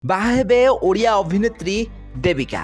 बाहा हेबे ओडिया अभिनेत्री देविका।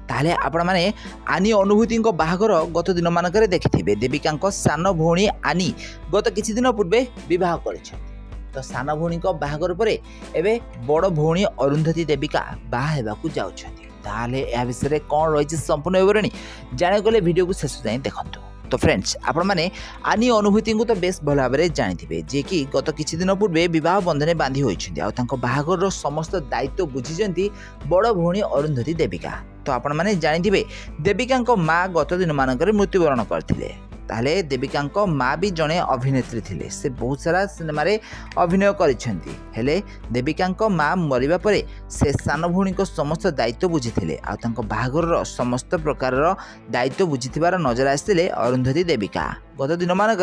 ताहले आपण माने आनी अनुभूति बाहागर गत दिन मानक देखिथिबे। देविका सान भौणी आनी गत किछि दिन पूर्वे विवाह करिसेंती। तो सान भौणी बाहागर परे एबे बड़ भौणी अरुंधति देविका बाहा हेबाकू जाउछंती। ताहले या विषय कौन रही संपूर्ण विवरणी जाने गले वीडियो को शेष जाए देखंतु। तो फ्रेंड्स आपण माने आनी अनुभूति को तो बेस भल भाव जानी जे कि गत किछि दिन पूर्वे विवाह बंधन बांधी होइछंती आ तांको बाहागर समस्त दायित्व बुझिजंती बड़ भौणी अरुंधति देविका। तो आपण माने जानी देविका माँ गत दिन मानक मृत्युवरण करथिले। ताहले देविका माँ भी जड़े अभिनेत्री थिले। से बहुत सारा सिनेमा रे अभिनय करिसेंती। हेले देविका माँ मरिबा परे से सान भौणी समस्त दायित्व बुझीथिले आ तांको बाहागर समस्त प्रकार दायित्व बुझीथिबार नजर आसिथिले अरुंधति देविका। गत दिन मानक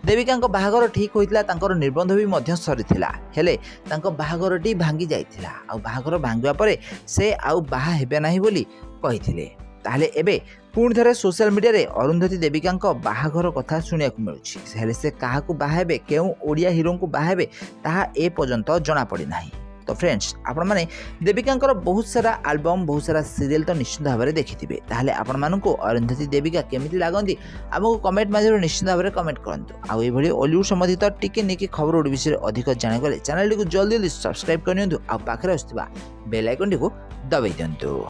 देविका बाहागर ठीक होइतिला, तांकर निबंध भी मध्य सरीथिला। हेले तांको बाहागरटी भांगी जाइथिला आ बाहागर भांगिबा परे से आउ बाहा हेबे नाही बोली कहिथिले। ताहले एबे पुणी थे सोशल मीडिया रे अरुंधति देविका बाहागर कथा शुणा मिलूँ। हेले से क्या बाहे केउ ओडिया हिरो को बाहे ताहा ए पर्यंत जना पड़ी ना। तो फ्रेंड्स आपण माने देविका बहुत सारा एल्बम बहुत सारा सीरियल तो निश्चित भाव में देखिथे। ताहले आपण मानकु अरुंधति देविका केमिति लागंती आमको कमेंट माध्यम निश्चित भाव में कमेंट करंतु। आ ए भली हॉलीवुड संबंधित टिके निके खबर ओड विषय अधिक जाने गले चैनल को जल्दी सब्सक्राइब करनियंतु आ पाखरे आस्थिबा बेल आइकन को दबाई दियंतु।